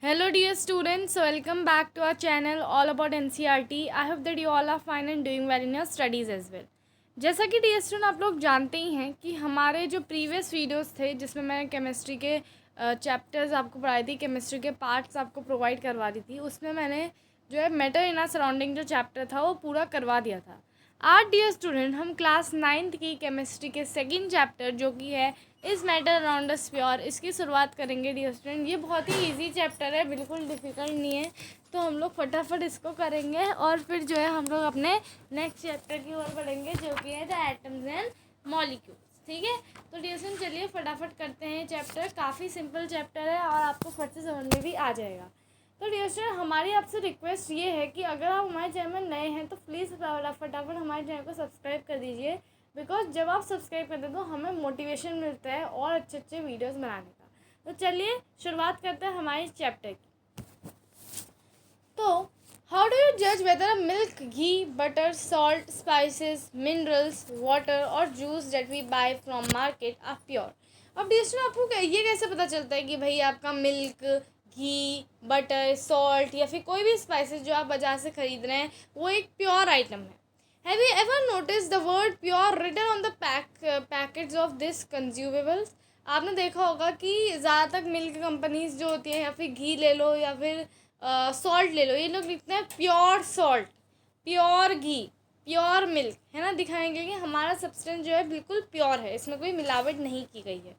Hello dear students, welcome back to our channel all about NCERT. I hope that you all are fine and doing well in your studies as well. जैसा कि dear student आप लोग जानते ही हैं कि हमारे जो previous videos थे जिसमें मैंने केमिस्ट्री के चैप्टर्स आपको पढ़ाई थी, केमिस्ट्री के पार्ट्स आपको प्रोवाइड करवा दी थी, उसमें मैंने जो है मैटर इन आवर सराउंडिंग जो चैप्टर था वो पूरा करवा दिया था। आज डियर स्टूडेंट हम क्लास 9th की केमिस्ट्री के सेकंड चैप्टर जो कि है इस मैटर अराउंड अस प्योर, इसकी शुरुआत करेंगे डियर स्टूडेंट। ये बहुत ही इजी चैप्टर है, बिल्कुल डिफ़िकल्ट नहीं है, तो हम लोग फटाफट इसको करेंगे और फिर जो है हम लोग अपने नेक्स्ट चैप्टर की ओर बढ़ेंगे जो कि है द एटम्स एंड मॉलिक्यूल्स। ठीक है, तो डियर स्टूडेंट चलिए फटाफट करते हैं। चैप्टर काफ़ी सिंपल चैप्टर है और आपको फट से समझ में भी आ जाएगा। तो डियर स्टूडेंट हमारी आपसे रिक्वेस्ट ये है कि अगर आप हमारे चैनल में नए हैं तो प्लीज़ फटाफट हमारे चैनल को सब्सक्राइब कर दीजिए, बिकॉज जब आप सब्सक्राइब करते हैं तो हमें मोटिवेशन मिलता है और अच्छे अच्छे वीडियोस बनाने का। तो चलिए शुरुआत करते हैं हमारे चैप्टर की। तो हाउ डू यू जज whether a milk, ghee, butter, salt, spices, minerals, water और juice that we buy from market are pure. अब डियर स्टूडेंट आपको ये कैसे पता चलता है कि भाई आपका मिल्क, घी, बटर, सॉल्ट या फिर कोई भी स्पाइसेस जो आप बाज़ार से ख़रीद रहे हैं वो एक प्योर आइटम है? Have you ever noticed the word pure written on the packets of this consumables? आपने देखा होगा कि ज़्यादातर मिल्क कंपनीज जो होती हैं या फिर घी ले लो या फिर सॉल्ट ले लो, ये लोग लिखते हैं प्योर सॉल्ट, प्योर घी, प्योर मिल्क, है ना, दिखाएंगे कि हमारा सब्सटेंस जो है बिल्कुल प्योर है, इसमें कोई मिलावट नहीं की गई है।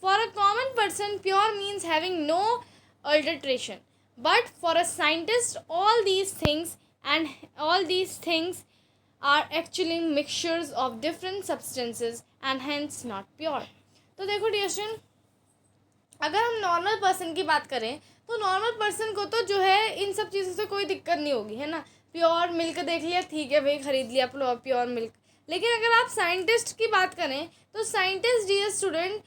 For a common person pure means having no alteration, but for a scientist all these things are actually mixtures of different substances and hence not pure. तो देखो डियर स्टूडेंट, अगर हम नॉर्मल पर्सन की बात करें तो नॉर्मल पर्सन को तो जो है इन सब चीज़ों से कोई दिक्कत नहीं होगी, है ना। प्योर मिल्क देख लिया, ठीक है भाई, ख़रीद लिया प्योर मिल्क। लेकिन अगर आप साइंटिस्ट की बात करें तो साइंटिस्ट डियर स्टूडेंट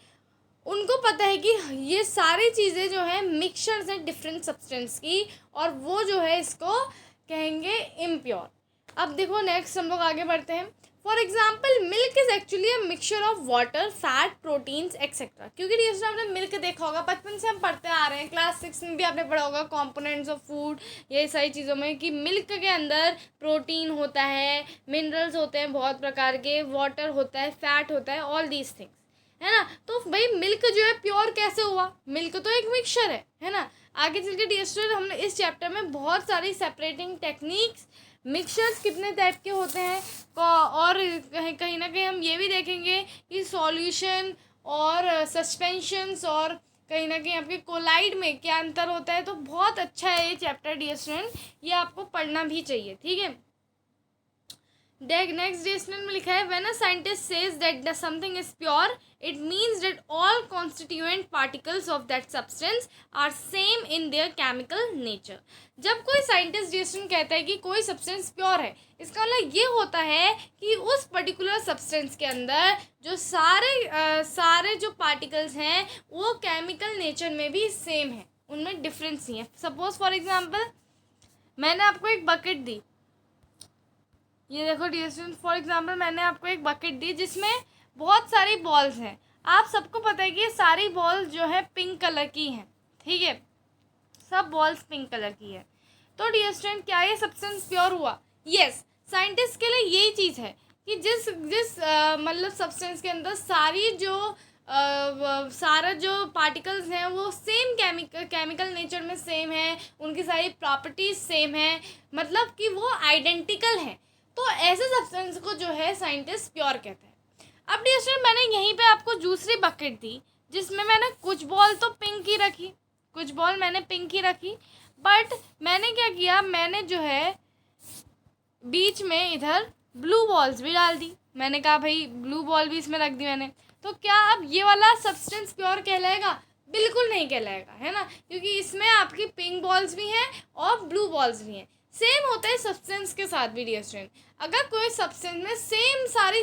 उनको पता है कि ये सारी चीज़ें जो हैं मिक्सचर्स हैं डिफरेंट सब्सटेंस की, और वो जो है इसको कहेंगे इम्प्योर। अब देखो नेक्स्ट हम लोग आगे बढ़ते हैं। For example milk is actually a mixture of water, fat, proteins etcetera. क्योंकि डियर आपने मिल्क देखा होगा, बचपन से हम पढ़ते आ रहे हैं, क्लास 6 में भी आपने पढ़ा होगा कॉम्पोनेंट्स ऑफ फूड, ये सारी चीज़ों में कि मिल्क के अंदर प्रोटीन होता है, मिनरल्स होते हैं बहुत प्रकार के, वाटर होता है, फैट होता है, ऑल दीज थिंग्स, है ना। तो भाई मिल्क जो है प्योर कैसे हुआ? मिल्क तो एक मिक्सचर है ना। आगे चल के डियर स्टूडेंट हमने इस चैप्टर में बहुत सारी सेपरेटिंग टेक्निक्स, मिक्सचर्स कितने टाइप के होते हैं, और कहीं ना कहीं हम ये भी देखेंगे कि सॉल्यूशन और सस्पेंशंस और कहीं ना कहीं आपके कोलाइड में क्या अंतर होता है। तो बहुत अच्छा है ये चैप्टर डियर स्टूडेंट, ये आपको पढ़ना भी चाहिए, ठीक है। नेक्स्ट स्टेटमेंट में लिखा है when a scientist says that something is pure it means that all constituent particles of that substance are same in their chemical nature. जब कोई साइंटिस्ट डिस्टेंस कहता है कि कोई सब्सटेंस प्योर है, इसका मतलब ये होता है कि उस पर्टिकुलर सब्सटेंस के अंदर जो सारे जो पार्टिकल्स हैं वो केमिकल नेचर में भी सेम है, उनमें डिफरेंस नहीं है। सपोज फॉर एग्जाम्पल मैंने आपको एक बकेट दी, ये देखो डियर स्टूडेंट, फॉर एग्जांपल मैंने आपको एक बकेट दी जिसमें बहुत सारी बॉल्स हैं। आप सबको पता है कि ये सारी बॉल्स जो है पिंक कलर की हैं, ठीक है, सब बॉल्स पिंक कलर की है। तो डियर स्टूडेंट क्या ये सब्सटेंस प्योर हुआ? यस, साइंटिस्ट के लिए यही चीज़ है कि जिस जिस मतलब सब्सटेंस के अंदर सारा जो पार्टिकल्स हैं वो सेम केमिकल नेचर में सेम है, उनकी सारी प्रॉपर्टीज सेम है, मतलब कि वो आइडेंटिकल हैं, तो ऐसे सब्सटेंस को जो है साइंटिस्ट प्योर कहते हैं। अब डियर स्टूडेंट मैंने यहीं पे आपको दूसरी बकेट दी जिसमें मैंने कुछ बॉल तो पिंक ही रखी, कुछ बॉल मैंने पिंक ही रखी, बट मैंने क्या किया, मैंने जो है बीच में इधर ब्लू बॉल्स भी डाल दी। मैंने कहा भाई ब्लू बॉल भी इसमें रख दी मैंने, तो क्या अब ये वाला सब्सटेंस प्योर कहलाएगा? बिल्कुल नहीं कहलाएगा, है ना, क्योंकि इसमें आपकी पिंक बॉल्स भी हैं और ब्लू बॉल्स भी हैं। सेम होता है सब्सटेंस के साथ भी डियर स्टूडेंट, अगर कोई सब्सटेंस में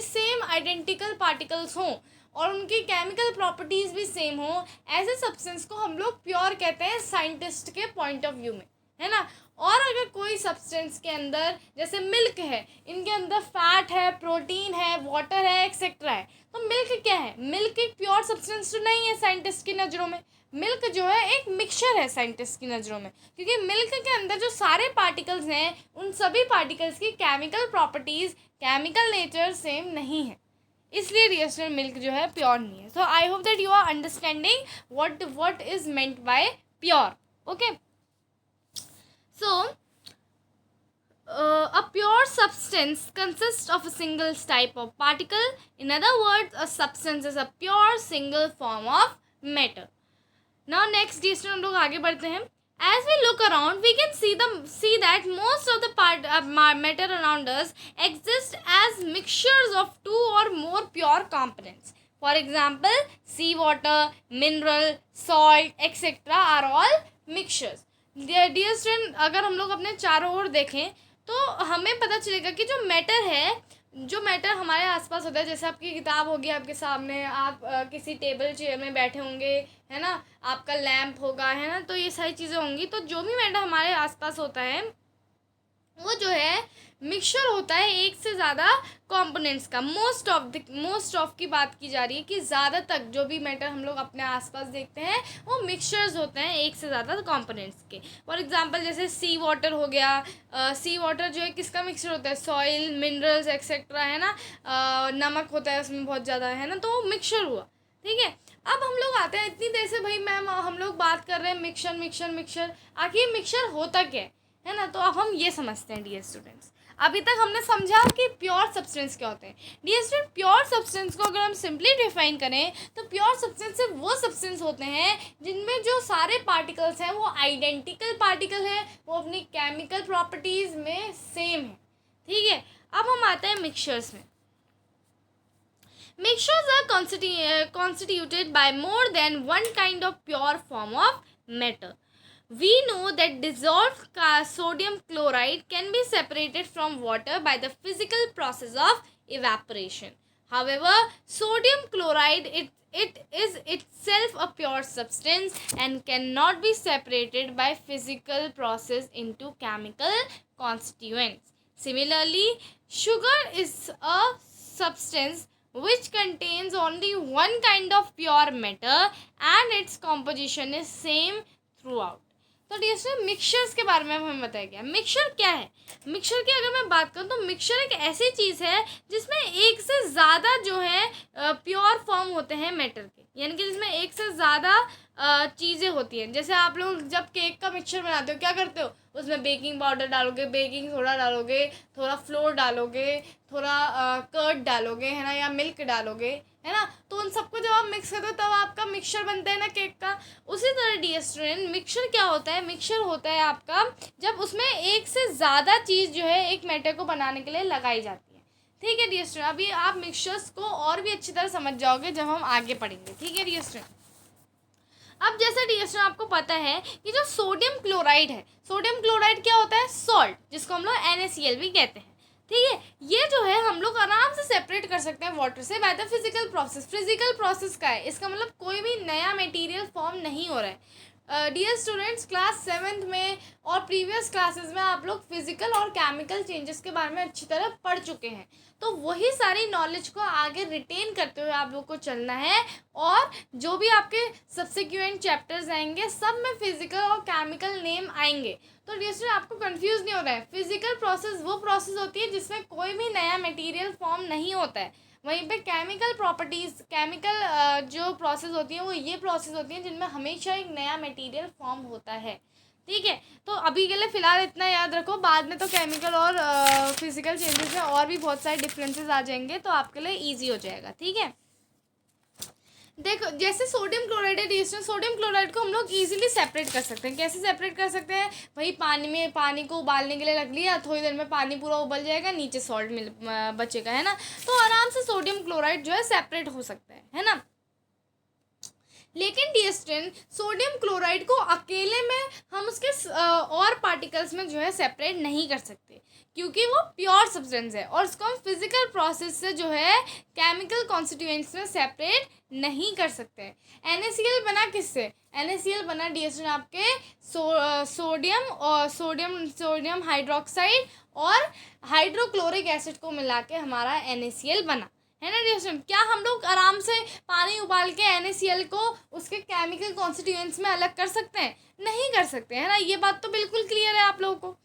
सेम आइडेंटिकल पार्टिकल्स हों और उनकी केमिकल प्रॉपर्टीज़ भी सेम हो, ऐसे सब्सटेंस को हम लोग प्योर कहते हैं साइंटिस्ट के पॉइंट ऑफ व्यू में, है ना। और अगर कोई सब्सटेंस के अंदर जैसे मिल्क है, इनके अंदर फैट है, प्रोटीन है, वाटर है, एक्सेट्रा है, तो मिल्क क्या है? मिल्क एक प्योर सब्सटेंस तो नहीं है साइंटिस्ट की नज़रों में, मिल्क जो है एक मिक्सचर है साइंटिस्ट की नज़रों में, क्योंकि मिल्क के अंदर जो सारे पार्टिकल्स हैं उन सभी पार्टिकल्स की chemical properties, chemical nature same नहीं है, इसलिए डियर स्टूडेंट मिल्क जो है प्योर नहीं है. So I hope that you are understanding what is meant by pure. Okay, so a pure substance consists of a single type of particle. In other words, a substance is a pure single form of matter. Now next डिस्ट्रीम हम लोग आगे बढ़ते हैं. As we look around, we can see that most of the matter around us exist as mixtures of two or more pure components. For example, sea water, mineral, salt, etc. are all mixtures. Dear student, अगर हम लोग अपने चारों ओर देखें तो हमें पता चलेगा कि जो मैटर हमारे आसपास होता है, जैसे आपकी किताब होगी आपके सामने, आप किसी टेबल चेयर में बैठे होंगे, है ना, आपका लैंप होगा, है ना, तो ये सारी चीज़ें होंगी. तो जो भी मैटर हमारे आसपास होता है वो जो है मिक्सचर होता है एक से ज़्यादा कंपोनेंट्स का. मोस्ट ऑफ की बात की जा रही है कि ज़्यादा तक जो भी मैटर हम लोग अपने आसपास देखते हैं वो मिक्सचर्स होते हैं एक से ज़्यादा कंपोनेंट्स के. फॉर एग्जांपल जैसे सी वाटर हो गया. सी वाटर जो है किसका मिक्सचर होता है? सॉइल, मिनरल्स एक्सेट्रा, है ना, नमक होता है उसमें बहुत ज़्यादा, है ना, तो वो मिक्सचर हुआ. ठीक है, अब हम लोग आते हैं इतनी देर से भाई मैम हम लोग बात कर रहे हैं मिक्सचर. आखिर मिक्सचर होता क्या है ना, तो अब हम ये समझते हैं डियर स्टूडेंट्स. अभी तक हमने समझा कि प्योर सब्सटेंस क्या होते हैं. डियर स्टूडेंट, प्योर सब्सटेंस को अगर हम सिंपली डिफाइन करें तो प्योर सब्सटेंस से वो सब्सटेंस होते हैं जिनमें जो सारे पार्टिकल्स हैं वो आइडेंटिकल पार्टिकल हैं, वो अपनी केमिकल प्रॉपर्टीज़ में सेम है. ठीक है, अब हम आते हैं मिक्सचर्स में. Mixtures are constituted by more than one kind of pure form of matter. We know that dissolved sodium chloride can be separated from water by the physical process of evaporation. However, sodium chloride it is itself a pure substance and cannot be separated by physical process into chemical constituents. Similarly, sugar is a substance which contains only one kind of pure matter and its composition is same throughout. तो dear mixtures के बारे में हमें बताया गया. Mixture क्या है? Mixture की अगर मैं बात करूँ तो मिक्सचर एक ऐसी चीज़ है जिसमें एक से ज़्यादा जो है प्योर फॉर्म होते हैं मैटर के, यानी कि जिसमें एक से ज़्यादा चीज़ें होती हैं. जैसे आप लोग जब केक का मिक्सचर बनाते हो क्या करते हो? उसमें बेकिंग पाउडर डालोगे, बेकिंग सोडा डालोगे, थोड़ा फ्लोर डालोगे, थोड़ा कर्ड डालोगे, है ना, या मिल्क डालोगे, है ना, तो उन सबको जब आप मिक्स करते हो तब आपका मिक्सचर बनता है ना केक का. उसी तरह डियर स्टूडेंट मिक्सचर क्या होता है? मिक्सचर होता है आपका जब उसमें एक से ज़्यादा चीज़ जो है एक मैटर को बनाने के लिए लगाई जाती है. ठीक है डियर स्टूडेंट, अभी आप मिक्सचर्स को और भी अच्छी तरह समझ जाओगे जब हम आगे पढ़ेंगे. ठीक है डियर स्टूडेंट, अब जैसे डियर स्टूडेंट आपको पता है कि जो सोडियम क्लोराइड है, सोडियम क्लोराइड क्या होता है? सॉल्ट, जिसको हम लोग NaCl भी कहते हैं. ठीक है, ये जो है हम लोग आराम से सेपरेट कर सकते हैं वाटर से by the physical process. Physical process का है, इसका मतलब कोई भी नया मटेरियल फॉर्म नहीं हो रहा है. डियर स्टूडेंट्स, क्लास 7th में और प्रीवियस क्लासेस में आप लोग फिजिकल और केमिकल चेंजेस के बारे में अच्छी तरह पढ़ चुके हैं. तो वही सारी नॉलेज को आगे रिटेन करते हुए आप लोग को चलना है, और जो भी आपके सब्सिक्वेंट चैप्टर्स आएंगे सब में फिजिकल और केमिकल नेम आएंगे. तो डियर स्टूडेंट आपको कंफ्यूज नहीं हो रहा है. फिजिकल प्रोसेस वो प्रोसेस होती है जिसमें कोई भी नया मटेरियल फॉर्म नहीं होता है. वहीं पे केमिकल प्रॉपर्टीज़, केमिकल जो प्रोसेस होती हैं वो ये प्रोसेस होती हैं जिनमें हमेशा एक नया मटेरियल फॉर्म होता है. ठीक है, तो अभी के लिए फ़िलहाल इतना याद रखो, बाद में तो केमिकल और फिजिकल चेंजेस में और भी बहुत सारे डिफरेंसेस आ जाएंगे तो आपके लिए ईजी हो जाएगा. ठीक है, देखो जैसे सोडियम क्लोराइड है, सोडियम क्लोराइड को हम लोग इजीली सेपरेट कर सकते हैं. कैसे सेपरेट कर सकते हैं? वही पानी को उबालने के लिए रख लिया, थोड़ी देर में पानी पूरा उबल जाएगा, नीचे सॉल्ट बचेगा, है ना, तो आराम से सोडियम क्लोराइड जो है सेपरेट हो सकता है ना. लेकिन डियर स्टूडेंट सोडियम क्लोराइड को अकेले में हम उसके और पार्टिकल्स में जो है सेपरेट नहीं कर सकते, क्योंकि वो प्योर सब्सटेंस है और उसको हम फिजिकल प्रोसेस से जो है केमिकल कॉन्स्टिट्यूएंट्स में सेपरेट नहीं कर सकते. NaCl बना किससे? NaCl बना डियर स्टूडेंट आपके सोडियम हाइड्रोक्साइड और हाइड्रोक्लोरिक एसिड को मिला के हमारा NaCl बना, है ना डियर स्टूडेंट। क्या हम लोग आराम से पानी उबाल के NaCl को उसके केमिकल कॉन्स्टिट्यूएंट्स में अलग कर सकते हैं? नहीं कर सकते, है ना। ये बात तो बिल्कुल क्लियर है आप लोगों को।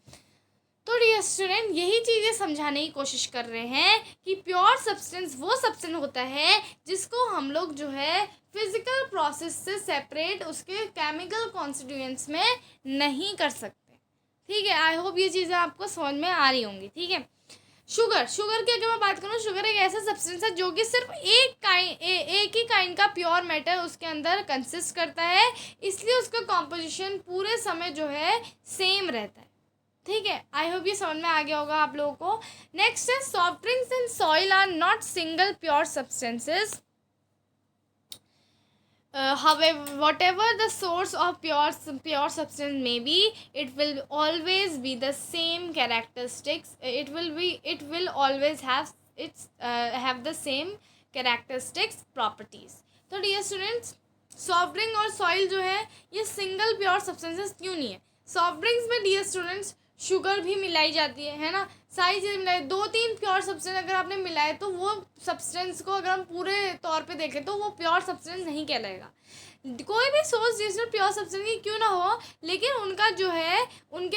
तो डियर स्टूडेंट यही चीज़ें समझाने की कोशिश कर रहे हैं कि प्योर सब्सटेंस वो सब्सटेंस होता है जिसको हम लोग जो है फिजिकल प्रोसेस से सेपरेट उसके केमिकल कॉन्स्टिट्यूएंट्स में नहीं कर सकते। ठीक है, आई होप ये चीज़ें आपको समझ में आ रही होंगी। ठीक है, शुगर की अगर मैं बात करूँ, शुगर एक ऐसा सब्सटेंस है जो कि सिर्फ एक ही काइंड का प्योर मैटर उसके अंदर कंसिस्ट करता है, इसलिए उसका कॉम्पोजिशन पूरे समय जो है सेम रहता है। ठीक है, आई होप ये समझ में आ गया होगा आप लोगों को। नेक्स्ट है soft drinks in soil are not single pure substances, however whatever the source of pure substance may be, it will always be the same characteristics, it will always have have the same characteristics properties। तो dear students soft drink और soil जो है ये single pure substances क्यों नहीं है? Soft drinks में dear students sugar भी मिलाई जाती है ना, सारी चीज़ें मिलाई, 2-3 प्योर सब्सटेंस अगर आपने मिलाए तो वो सब्सटेंस को अगर हम पूरे तौर पे देखें तो वो प्योर सब्सटेंस नहीं कहलाएगा। कोई भी सोर्स जिसमें प्योर सब्सटेंस की क्यों ना हो, लेकिन उनका जो है उन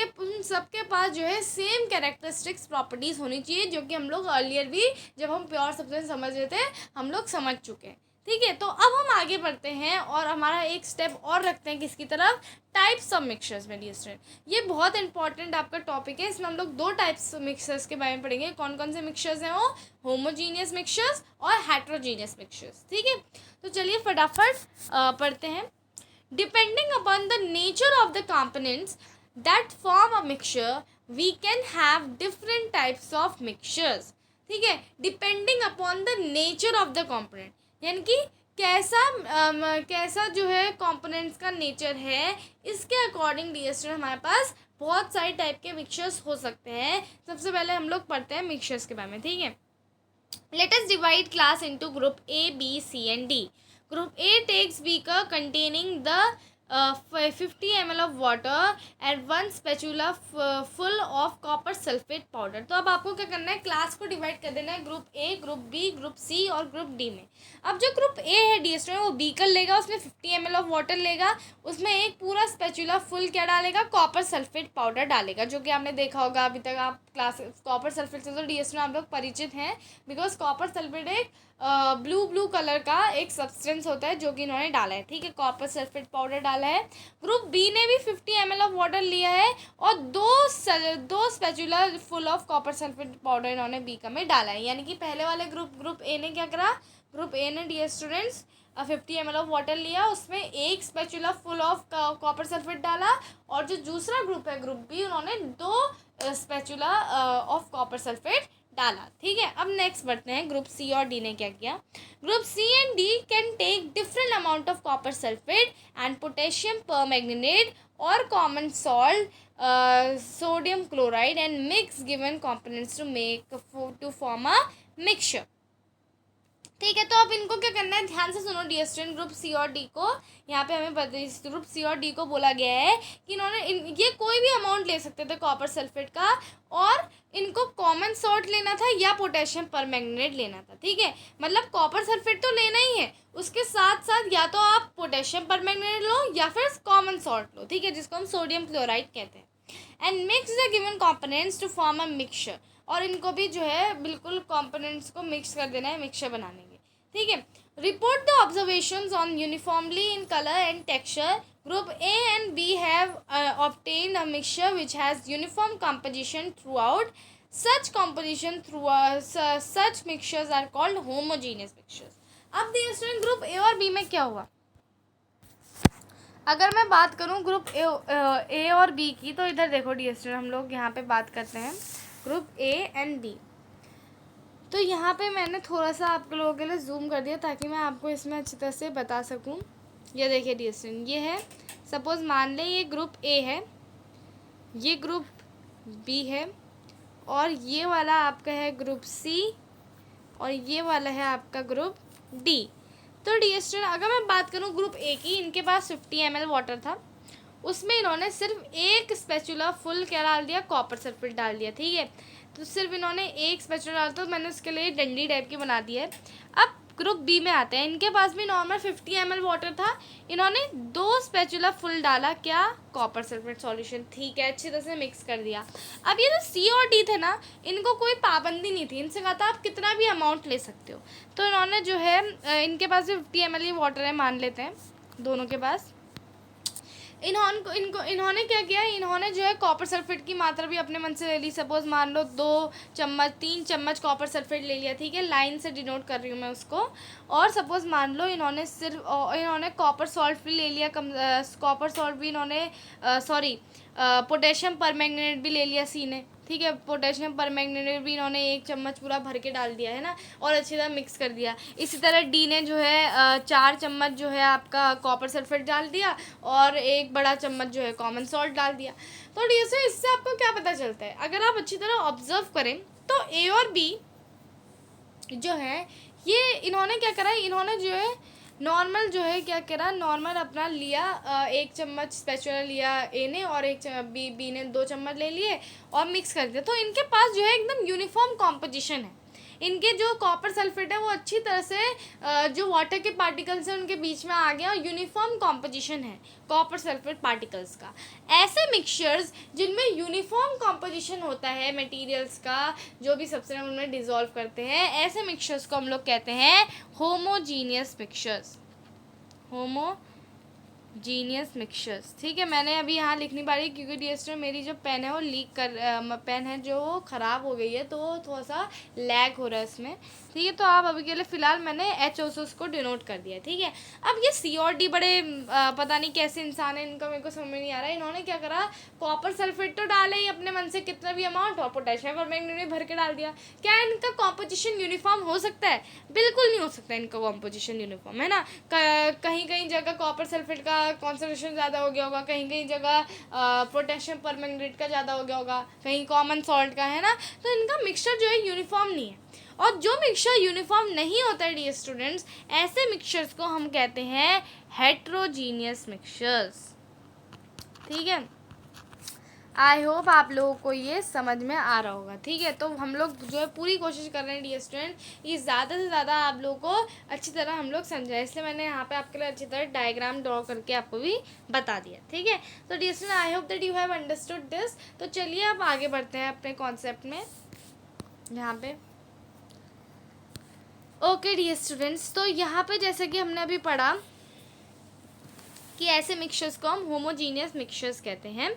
सबके पास जो है सेम कैरेक्टरिस्टिक्स प्रॉपर्टीज़ होनी चाहिए, जो कि हम लोग अर्लियर भी जब हम प्योर सब्सटेंस समझ रहे थे हम लोग समझ चुके हैं। ठीक है, तो अब हम आगे बढ़ते हैं और हमारा एक स्टेप और रखते हैं किसकी तरफ, टाइप्स ऑफ मिक्सचर्स में। डियर स्टूडेंट ये बहुत इंपॉर्टेंट आपका टॉपिक है, इसमें हम लोग 2 टाइप्स मिक्सचर्स के बारे में पढ़ेंगे। कौन कौन से मिक्सचर्स हैं वो, होमोजीनियस मिक्सचर्स और हेट्रोजीनियस मिक्सचर्स। ठीक है, तो चलिए फटाफट पढ़ते हैं। Depending upon the nature of the components that form a mixture we can have different types of mixtures. ठीक है, depending upon the nature of the component, यानी कि कैसा जो है कंपोनेंट्स का नेचर है, इसके अकॉर्डिंग डियर स्टूडेंट हमारे पास बहुत सारे टाइप के मिक्सचर्स हो सकते हैं। सबसे पहले हम लोग पढ़ते हैं मिक्सचर्स के बारे में। ठीक है, let us divide class into group A, B, C and D। Group A takes beaker containing the 50 ml of water and 1 spatula full of copper sulfate powder। तो अब आपको क्या करना है, क्लास को डिवाइड कर देना है group A, group B, group C और ग्रुप D में। अब जो ग्रुप A है डियर स्टूडेंट वो बीकर लेगा, उसमें 50 ml ऑफ वाटर लेगा, उसमें एक पूरा स्पैचुला फुल क्या डालेगा, कॉपर सल्फेट पाउडर डालेगा, जो कि आपने देखा होगा अभी तक आप क्लास कॉपर सल्फेट से तो डियर स्टूडेंट आप लोग परिचित हैं, बिकॉज कॉपर सल्फेट एक ब्लू कलर का एक सब्सटेंस होता है जो कि इन्होंने डाला है। ठीक है, कॉपर सल्फेट पाउडर डाला है। ग्रुप बी ने भी 50 ml ऑफ वाटर लिया है और दो spatula full of copper sulphate powder इन्होंने बीकर में डाला है। यानी कि पहले वाले ग्रुप ए ने क्या करा, ग्रुप ए ने dear students 50 ml of water लिया, उसमें एक spatula full of copper sulphate डाला, और जो दूसरा ग्रुप है ग्रुप बी उन्होंने 2 स्पैचुला ऑफ कॉपर सल्फेट डाला। ठीक है, अब नेक्स्ट बढ़ते हैं ग्रुप सी और डी ने क्या किया। Group C and D can take different amount of copper sulphate and potassium permanganate और common salt sodium chloride and mix given components to form a mixture. ठीक है, तो अब इनको क्या करना है, ध्यान से सुनो डियर स्टूडेंट। ग्रुप सी और डी को यहाँ पे हमें ग्रुप सी और डी को बोला गया है कि इन्होंने ये कोई भी अमाउंट ले सकते थे कॉपर सल्फेट का, और इनको कॉमन सॉल्ट लेना था या पोटेशियम परमैंगनेट लेना था। ठीक है, मतलब कॉपर सल्फेट तो लेना ही है, उसके साथ साथ या तो आप पोटेशियम परमैंगनेट लो या फिर कॉमन सॉल्ट लो। ठीक है, जिसको हम सोडियम क्लोराइड कहते हैं। And mix the given components to form a mixture, और इनको भी जो है बिल्कुल कॉम्पोनेंट्स को मिक्स कर देना है मिक्सचर बनाने के। ठीक है, report the observations on uniformly in colour and texture. Group A and B have obtained a mixture which has uniform composition throughout. such mixtures are called homogeneous mixtures। अब देखिए student group A और B में क्या हुआ, अगर मैं बात करूं ग्रुप ए और बी की, तो इधर देखो डियर स्टूडेंट हम लोग यहाँ पे बात करते हैं ग्रुप ए एंड बी। तो यहाँ पे मैंने थोड़ा सा आप लोगों के लिए जूम कर दिया ताकि मैं आपको इसमें अच्छी तरह से बता सकूँ। ये देखिए डियर स्टूडेंट, ये है सपोज़ मान लें ये ग्रुप ए है, ये ग्रुप बी है, और ये वाला आपका है ग्रुप सी, और ये वाला है आपका ग्रुप डी। तो डियर स्टूडेंट अगर मैं बात करूँ ग्रुप ए की, इनके पास 50 ml वाटर था, उसमें इन्होंने सिर्फ एक स्पैचुला फुल क्या डाल दिया, कॉपर सल्फेट डाल दिया। ठीक है, तो सिर्फ इन्होंने एक स्पैचुला डाला, तो मैंने उसके लिए डंडी टाइप की बना दी है। अब ग्रुप बी में आते हैं, इनके पास भी नॉर्मल 50 ml वाटर था, इन्होंने 2 स्पैचुला फुल डाला क्या, कॉपर सल्फेट सॉल्यूशन। ठीक है, अच्छी तरह से मिक्स कर दिया। अब ये जो सी और डी थे ना, इनको कोई पाबंदी नहीं थी, इनसे कहा था आप कितना भी अमाउंट ले सकते हो। तो इन्होंने जो है, इनके पास भी 50 ml ही वाटर है, मान लेते हैं दोनों के पास। इन्होंने क्या किया, इन्होंने जो है कॉपर सल्फेट की मात्रा भी अपने मन से ले ली। सपोज मान लो 2 चम्मच 3 चम्मच कॉपर सल्फेट ले लिया, ठीक है, लाइन से डिनोट कर रही हूँ मैं उसको। और सपोज मान लो इन्होंने कॉपर सॉल्ट भी ले लिया, कॉपर सॉल्ट भी इन्होंने पोटेशियम परमैंगनेट भी ले लिया सी ने, ठीक है, पोटेशियम परमैंगनेट भी इन्होंने 1 चम्मच पूरा भर के डाल दिया है ना, और अच्छी तरह मिक्स कर दिया। इसी तरह डी ने जो है 4 चम्मच जो है आपका कॉपर सल्फेट डाल दिया, और 1 बड़ा चम्मच जो है कॉमन सॉल्ट डाल दिया। तो डी से इससे आपको क्या पता चलता है, अगर आप अच्छी तरह ऑब्जर्व करें तो ए और बी जो है, ये इन्होंने क्या करा, इन्होंने जो है नॉर्मल जो है क्या करा, नॉर्मल अपना लिया, 1 चम्मच स्पैचुला लिया ए ने, और बी ने 2 चम्मच ले लिए और मिक्स कर दिया। तो इनके पास जो है एकदम यूनिफॉर्म कॉम्पोजिशन है। इनके जो कॉपर सल्फेट है वो अच्छी तरह से जो वाटर के पार्टिकल्स हैं उनके बीच में आ गया, और यूनिफॉर्म कॉम्पोजिशन है कॉपर सल्फेट पार्टिकल्स का। ऐसे मिक्सचर्स जिनमें यूनिफॉर्म कॉम्पोजिशन होता है मटेरियल्स का, जो भी सबसे उनमें डिसॉल्व करते हैं, ऐसे मिक्सचर्स को हम लोग कहते हैं होमोजीनियस मिक्सचर्स। होमोजीनियस मिक्सचर्स, ठीक है। मैंने अभी यहाँ लिख नहीं पा रही क्योंकि डियर मेरी जो पेन है वो पेन है जो वो ख़राब हो गई है, तो थोड़ा सा लैग हो रहा है इसमें, ठीक है। तो आप अभी के लिए फ़िलहाल मैंने HOS को डिनोट कर दिया, ठीक है। अब ये सी और डी बड़े पता नहीं कैसे इंसान है, इनका मेरे को समझ में नहीं आ रहा है। इन्होंने क्या करा, कॉपर सल्फेट तो डाले ही अपने मन से कितना भी अमाउंट, और पोटेशियम परमैंगनेट भर के डाल दिया। क्या इनका कॉम्पोजिशन यूनिफॉर्म हो सकता है? बिल्कुल नहीं हो सकता इनका कॉम्पोजिशन यूनिफॉर्म, है ना। कहीं कहीं जगह कॉपर सल्फेट का कॉन्सेंट्रेशन ज़्यादा हो गया होगा, कहीं कहीं जगह पोटेशियम परमैंगनेट का ज़्यादा हो गया होगा, कहीं कॉमन सॉल्ट का, है ना। तो इनका मिक्सचर जो है यूनिफॉर्म नहीं है। और जो मिक्सचर यूनिफॉर्म नहीं होता है डियर स्टूडेंट्स, ऐसे मिक्सचर्स को हम कहते हैं हेट्रोजीनियस मिक्सचर्स, ठीक है। आई होप आप लोगों को ये समझ में आ रहा होगा, ठीक है। तो हम लोग जो है पूरी कोशिश कर रहे हैं डियर स्टूडेंट, ये ज़्यादा से ज़्यादा आप लोगों को अच्छी तरह हम लोग समझाएं, इसलिए मैंने यहाँ पे आपके लिए अच्छी तरह डायग्राम ड्रॉ करके आपको भी बता दिया, ठीक है। तो dear student, I hope that you have understood this. तो चलिए अब आगे बढ़ते हैं अपने कॉन्सेप्ट में यहाँ पे। ओके डियर स्टूडेंट्स, तो यहाँ पे जैसे कि हमने अभी पढ़ा कि ऐसे मिक्सचर्स को हम होमोजीनियस मिक्सचर्स कहते हैं।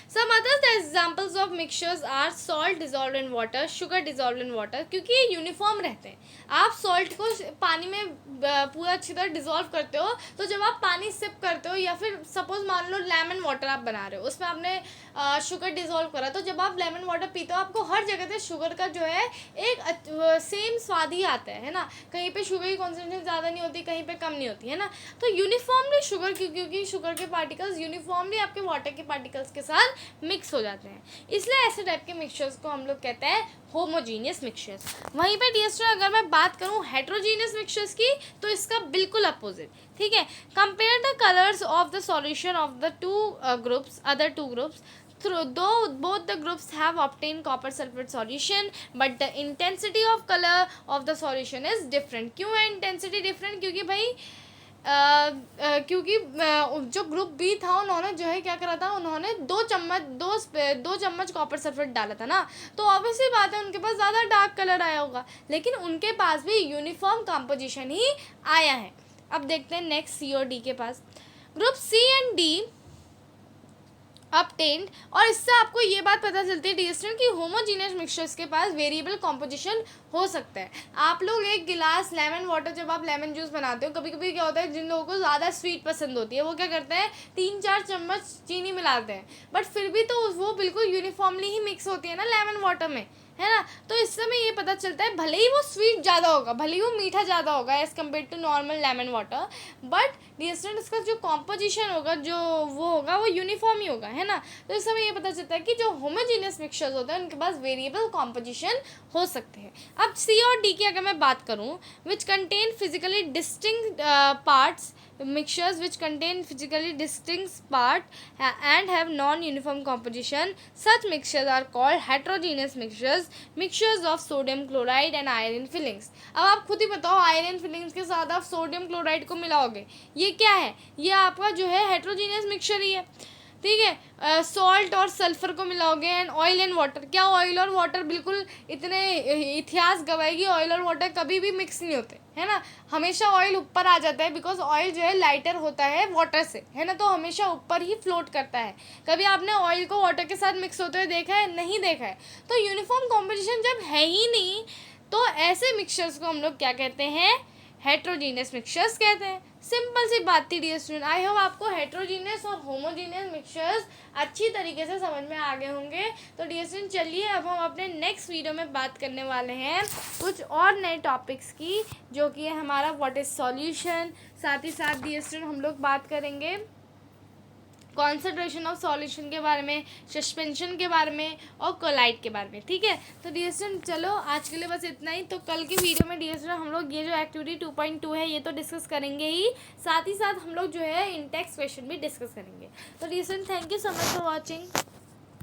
Some other examples of mixtures are salt dissolved in water, sugar dissolved in water, क्योंकि ये यूनिफॉर्म रहते हैं। आप सॉल्ट को पानी में पूरा अच्छी तरह डिजॉल्व करते हो, तो जब आप पानी सिप करते हो, या फिर सपोज मान लो लेमन वाटर आप बना रहे हो, उसमें आपने शुगर डिजॉल्व करा, तो जब आप लेमन वाटर पीते हो आपको हर जगह से शुगर का जो है एक सेम स्वाद ही आता है ना। कहीं पे शुगर की कॉन्सेंट्रेशन ज़्यादा नहीं होती, कहीं पे कम नहीं होती, है ना। तो यूनिफॉर्मली शुगर, क्योंकि शुगर के पार्टिकल्स यूनिफॉर्मली आपके वाटर के पार्टिकल्स के साथ मिक्स हो जाते हैं, इसलिए ऐसे टाइप के मिक्सचर्स को हम लोग कहते हैं होमोजीनियस मिक्सचर्स। वहीं पे डियर स्टूडेंट, अगर मैं बात करूँ हेट्रोजीनियस मिक्सचर्स की, तो इसका बिल्कुल अपोजिट, ठीक है। Compare the colours of the solution of the other two groups, though both the groups have obtained copper sulfate solution, but the intensity of color of the solution is different. क्यों है intensity different? क्योंकि भाई क्योंकि जो group B था उन्होंने जो है क्या करा था, उन्होंने 2 चम्मच कॉपर सल्फेट डाला था ना, तो ऑब्वियसली बात है उनके पास ज़्यादा डार्क कलर आया होगा, लेकिन उनके पास भी यूनिफॉर्म कंपोजिशन ही आया है। अब देखते हैं नेक्स्ट सी और डी के पास। Group C and D obtained, और इससे आपको ये बात पता चलती है डियर स्टूडेंट कि होमोजीनियस मिक्सचर्स के पास वेरिएबल कॉम्पोजिशन हो सकता है। आप लोग एक गिलास लेमन वाटर, जब आप लेमन जूस बनाते हो, कभी कभी क्या होता है, जिन लोगों को ज़्यादा स्वीट पसंद होती है वो क्या करते हैं, 3-4 चम्मच चीनी मिलाते हैं, बट फिर भी तो वो बिल्कुल यूनिफॉर्मली ही मिक्स होती है ना लेमन वाटर में, है ना। तो इससे हमें ये पता चलता है भले ही वो स्वीट ज़्यादा होगा, भले ही वो मीठा ज़्यादा होगा as compare to normal lemon water, but dear student इसका जो कॉम्पोजिशन होगा जो वो होगा वो यूनिफॉर्म ही होगा, है ना। तो इस समय ये पता चलता है कि जो होमोजीनियस मिक्सचर्स होते हैं उनके पास वेरिएबल कॉम्पोजिशन हो सकते हैं। अब सी और डी की अगर मैं बात करूँ, which contain physically distinct parts, mixtures which contain physically distinct part and have non-uniform composition, such mixtures are called heterogeneous mixtures of sodium chloride and iron fillings। अब आप खुद ही बताओ, आयरन फिलिंग्स के साथ आप सोडियम क्लोराइड को मिलाओगे, ये क्या है, ये आपका जो है हेट्रोजीनियस मिक्सचर ही है, ठीक है। सॉल्ट और सल्फर को मिलाओगे एंड ऑयल एंड वाटर, क्या ऑयल और वाटर बिल्कुल इतने इतिहास गवाएगी, ऑयल और वाटर कभी भी मिक्स नहीं होते, है ना। हमेशा ऑयल ऊपर आ जाता है बिकॉज ऑयल जो है लाइटर होता है वाटर से, है ना, तो हमेशा ऊपर ही फ्लोट करता है। कभी आपने ऑयल को वाटर के साथ मिक्स होते हुए देखा है? नहीं देखा है। तो यूनिफॉर्म कॉम्पोजिशन जब है ही नहीं तो ऐसे मिक्सचर्स को हम लोग क्या कहते हैं? हेट्रोजीनियस मिक्सचर्स कहते हैं। सिंपल सी बात थी डियर स्टूडेंट। आई होप आपको हेट्रोजीनियस और होमोजीनियस मिक्सचर्स अच्छी तरीके से समझ में आ गए होंगे। तो डियर स्टूडेंट चलिए अब हम अपने नेक्स्ट वीडियो में बात करने वाले हैं कुछ और नए टॉपिक्स की, जो कि है हमारा व्हाट इज सॉल्यूशन। साथ ही साथ डियर स्टूडेंट हम लोग बात करेंगे कॉन्सेंट्रेशन ऑफ सॉल्यूशन के बारे में, सस्पेंशन के बारे में और कोलाइड के बारे में, ठीक है। तो डियर स्टूडेंट चलो आज के लिए बस इतना ही। तो कल की वीडियो में डियर स्टूडेंट हम लोग ये जो एक्टिविटी 2.2 है ये तो डिस्कस करेंगे ही, साथ ही साथ हम लोग जो है इंटेक्स क्वेश्चन भी डिस्कस करेंगे। तो dear student thank you so much for watching.